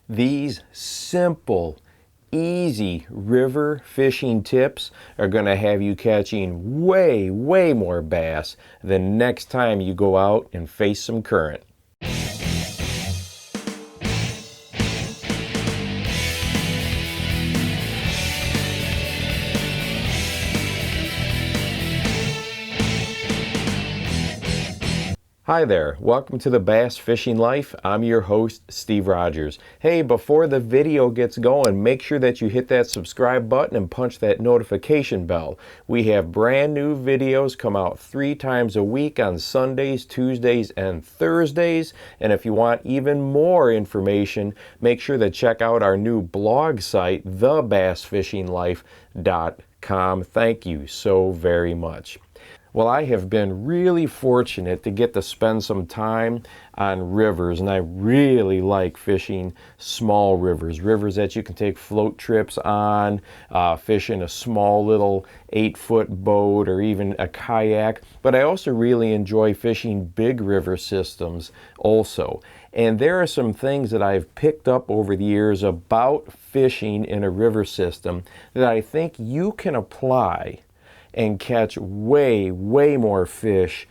These simple, easy river fishing tips are going to have you catching way more bass the next time you go out and face some current. Hi there, welcome to the Bass Fishing Life. I'm your host, Steve Rogers. Hey, before the video gets going, make sure that you hit that subscribe button and punch that notification bell. We have brand new videos come out 3 times a week on Sundays, Tuesdays, and Thursdays. And if you want even more information, make sure to check out our new blog site, thebassfishinglife.com. Thank you so very much. Well, I have been really fortunate to get to spend some time on rivers, and I really like fishing small rivers, rivers that you can take float trips on, fish in a small little 8-foot boat or even a kayak, but I also really enjoy fishing big river systems also. And there are some things that I've picked up over the years about fishing in a river system that I think you can apply and catch way more fish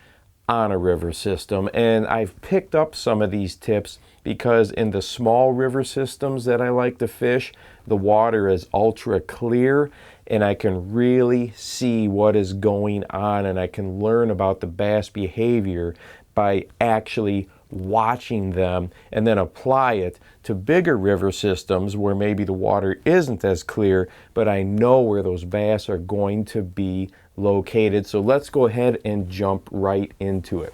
on a river system. And I've picked up some of these tips because in the small river systems that I like to fish, the water is ultra clear and I can really see what is going on, and I can learn about the bass behavior by actually watching them and then apply it to bigger river systems where maybe the water isn't as clear, but I know where those bass are going to be located. So let's go ahead and jump right into it.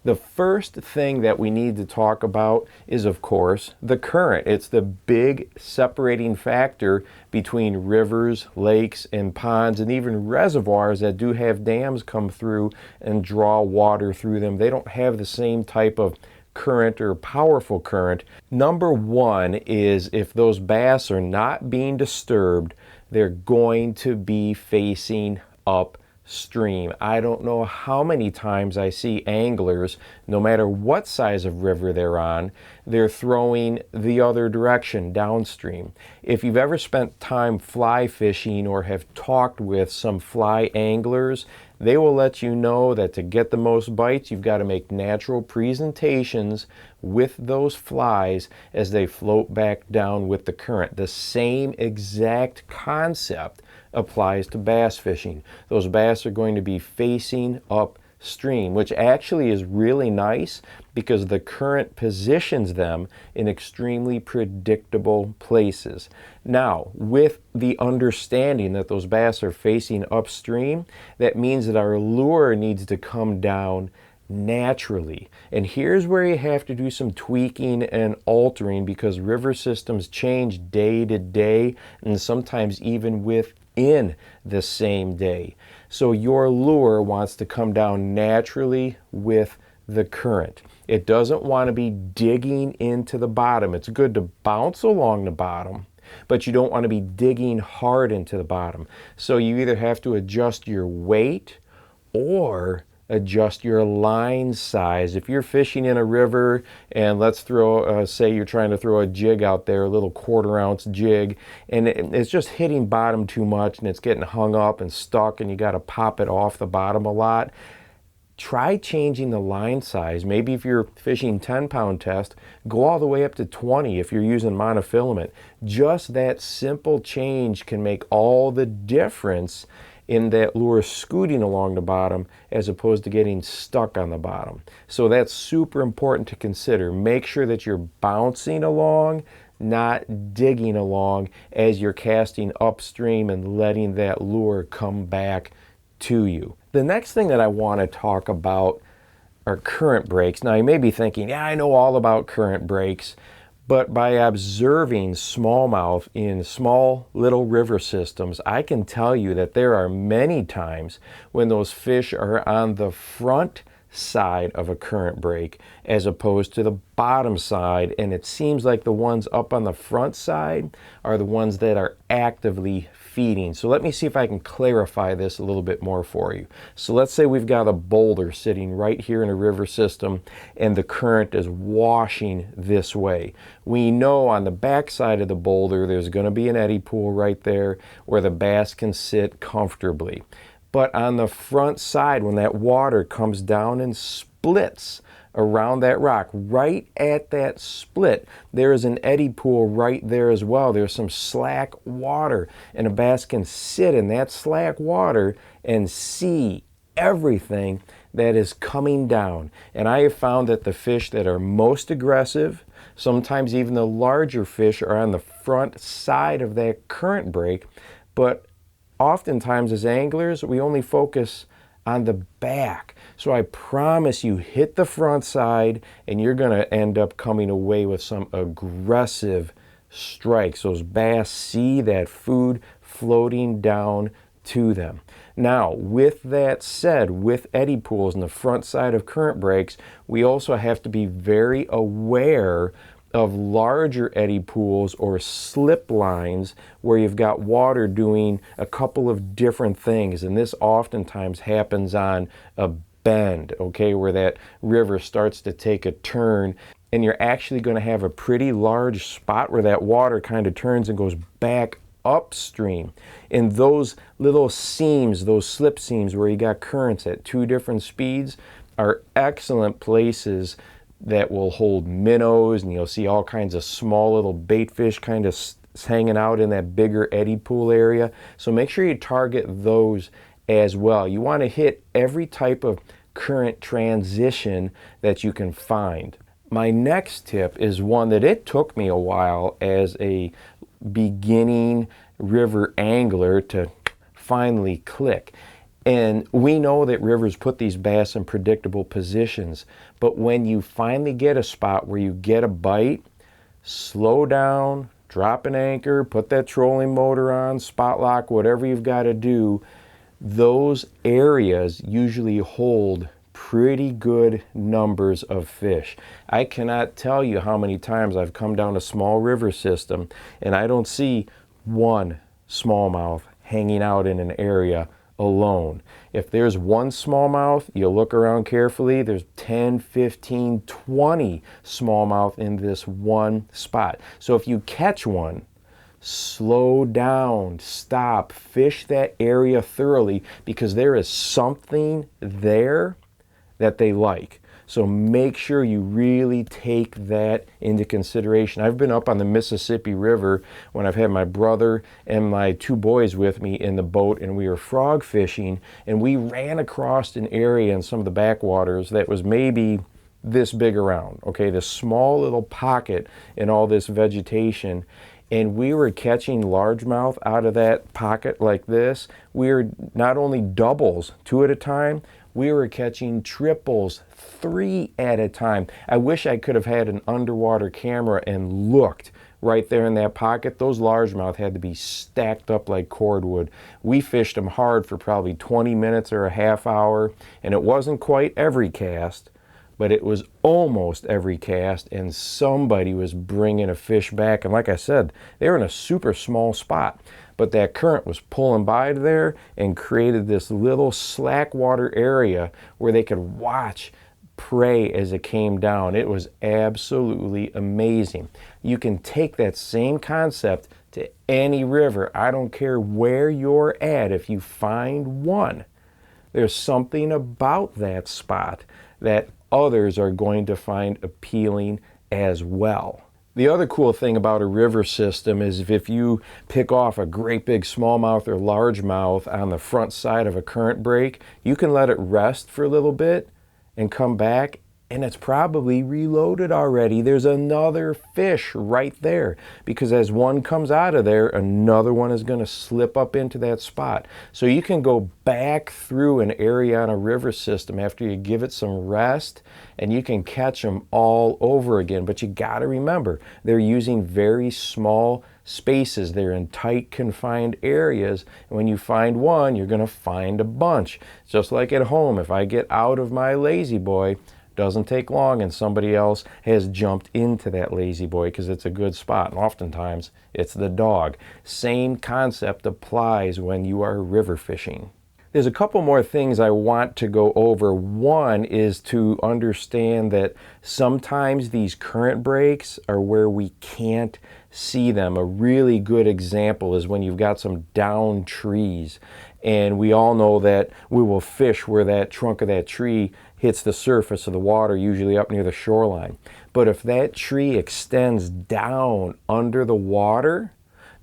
The first thing that we need to talk about is, of course, the current. It's the big separating factor between rivers, lakes, and ponds, and even reservoirs that do have dams come through and draw water through them. They don't have the same type of current or powerful current. Number one is if those bass are not being disturbed, they're going to be facing upstream. I don't know how many times I see anglers, no matter what size of river they're on, they're throwing the other direction, downstream. If you've ever spent time fly fishing or have talked with some fly anglers, they will let you know that to get the most bites, you've got to make natural presentations with those flies as they float back down with the current. The same exact concept applies to bass fishing. Those bass are going to be facing upstream, which actually is really nice because the current positions them in extremely predictable places. Now, with the understanding that those bass are facing upstream, that means that our lure needs to come down naturally. And here's where you have to do some tweaking and altering because river systems change day to day and sometimes even within the same day. So your lure wants to come down naturally with the current. It doesn't want to be digging into the bottom. It's good to bounce along the bottom, but you don't want to be digging hard into the bottom. So you either have to adjust your weight or adjust your line size. If you're fishing in a river and let's throw, say you're trying to throw a jig out there, a little 1/4 ounce jig, and it's just hitting bottom too much and it's getting hung up and stuck and you got to pop it off the bottom a lot, try changing the line size. Maybe if you're fishing 10-pound test, go all the way up to 20 if you're using monofilament. Just that simple change can make all the difference in that lure scooting along the bottom as opposed to getting stuck on the bottom. So that's super important to consider. Make sure that you're bouncing along, not digging along as you're casting upstream and letting that lure come back to you. The next thing that I want to talk about are current breaks. Now you may be thinking, yeah, I know all about current breaks, but by observing smallmouth in small little river systems, I can tell you that there are many times when those fish are on the front side of a current break as opposed to the bottom side, and it seems like the ones up on the front side are the ones that are actively feeding. So let me see if I can clarify this a little bit more for you. So let's say we've got a boulder sitting right here in a river system and the current is washing this way. We know on the back side of the boulder there's going to be an eddy pool right there where the bass can sit comfortably. But on the front side, when that water comes down and splits around that rock, right at that split, there is an eddy pool right there as well. There's some slack water, and a bass can sit in that slack water and see everything that is coming down. And I have found that the fish that are most aggressive, sometimes even the larger fish, are on the front side of that current break, but oftentimes as anglers, we only focus on the back. So I promise you, hit the front side and you're going to end up coming away with some aggressive strikes. Those bass see that food floating down to them. Now, with that said, with eddy pools and the front side of current breaks, we also have to be very aware of larger eddy pools or slip lines where you've got water doing a couple of different things. And this oftentimes happens on a bend, okay, where that river starts to take a turn, and you're actually going to have a pretty large spot where that water kind of turns and goes back upstream. And those little seams, those slip seams where you got currents at two different speeds, are excellent places that will hold minnows, and you'll see all kinds of small little bait fish kind of hanging out in that bigger eddy pool area. So make sure you target those as well. You want to hit every type of current transition that you can find. My next tip is one that it took me a while as a beginning river angler to finally click. And we know that rivers put these bass in predictable positions, but when you finally get a spot where you get a bite, slow down, drop an anchor, put that trolling motor on, spot lock, whatever you've got to do. Those areas usually hold pretty good numbers of fish. I cannot tell you how many times I've come down a small river system and I don't see one smallmouth hanging out in an area alone. If there's one smallmouth, you look around carefully, there's 10, 15, 20 smallmouth in this one spot. So if you catch one, slow down, stop, fish that area thoroughly, because there is something there that they like. So make sure you really take that into consideration. I've been up on the Mississippi River when I've had my brother and my two boys with me in the boat, and we were frog fishing, and we ran across an area in some of the backwaters that was maybe this big around, okay, this small little pocket in all this vegetation. And we were catching largemouth out of that pocket like this. We were not only doubles, 2 at a time, we were catching triples, 3 at a time. I wish I could have had an underwater camera and looked right there in that pocket. Those largemouth had to be stacked up like cordwood. We fished them hard for probably 20 minutes or a half hour, and it wasn't quite every cast, but it was almost every cast, and somebody was bringing a fish back. And like I said, they were in a super small spot, but that current was pulling by there and created this little slack water area where they could watch prey as it came down. It was absolutely amazing. You can take that same concept to any river. I don't care where you're at. If you find one, there's something about that spot that others are going to find appealing as well. The other cool thing about a river system is if you pick off a great big smallmouth or largemouth on the front side of a current break, you can let it rest for a little bit and come back, and it's probably reloaded already. There's another fish right there, because as one comes out of there, another one is going to slip up into that spot. So you can go back through an area on a river system after you give it some rest, and you can catch them all over again. But you got to remember, they're using very small spaces. They're in tight, confined areas. And when you find one, you're going to find a bunch. Just like at home, if I get out of my lazy boy, doesn't take long and somebody else has jumped into that lazy boy because it's a good spot. And oftentimes it's the dog. Same concept applies when you are river fishing. There's a couple more things I want to go over. One is to understand that sometimes these current breaks are where we can't see them. A really good example is when you've got some downed trees, and we all know that we will fish where that trunk of that tree hits the surface of the water, usually up near the shoreline. But if that tree extends down under the water,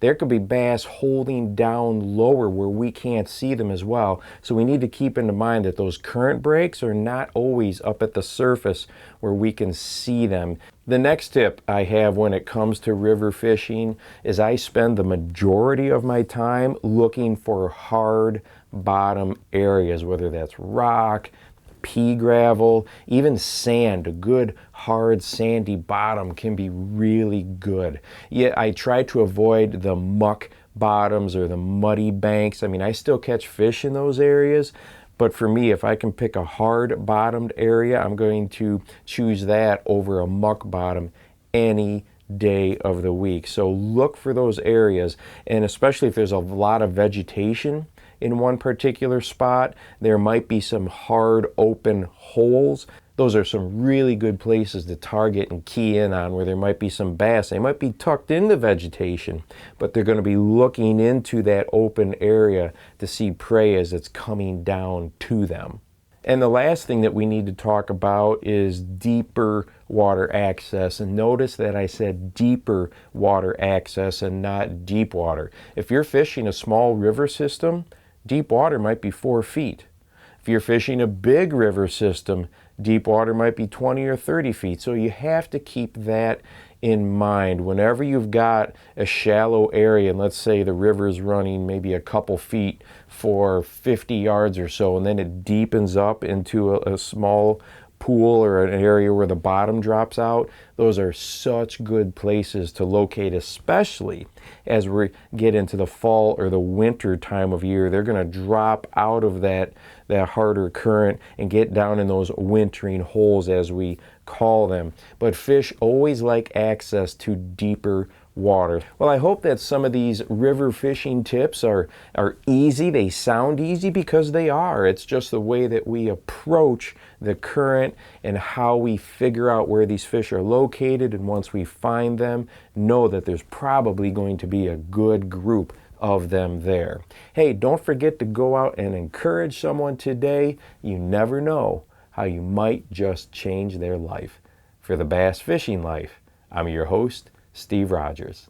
there could be bass holding down lower where we can't see them as well. So we need to keep in mind that those current breaks are not always up at the surface where we can see them. The next tip I have when it comes to river fishing is I spend the majority of my time looking for hard bottom areas, whether that's rock, pea gravel, even sand. A good hard sandy bottom can be really good. Yet I try to avoid the muck bottoms or the muddy banks. I mean, I still catch fish in those areas, but for me, if I can pick a hard bottomed area, I'm going to choose that over a muck bottom any day of the week. So look for those areas, and especially if there's a lot of vegetation in one particular spot, there might be some hard open holes. Those are some really good places to target and key in on, where there might be some bass. They might be tucked into vegetation, but they're going to be looking into that open area to see prey as it's coming down to them. And the last thing that we need to talk about is deeper water access. And notice that I said deeper water access and not deep water. If you're fishing a small river system, deep water might be 4 feet. If you're fishing a big river system, deep water might be 20 or 30 feet. So you have to keep that in mind. Whenever you've got a shallow area, and let's say the river is running maybe a couple feet for 50 yards or so, and then it deepens up into a small pool or an area where the bottom drops out, those are such good places to locate, especially as we get into the fall or the winter time of year. They're going to drop out of that harder current and get down in those wintering holes, as we call them. But fish always like access to deeper water. Well, I hope that some of these river fishing tips are easy. They sound easy because they are. It's just the way that we approach the current and how we figure out where these fish are located. And once we find them, know that there's probably going to be a good group of them there. Hey, don't forget to go out and encourage someone today. You never know how you might just change their life. For the Bass Fishing Life, I'm your host, Steve Rogers.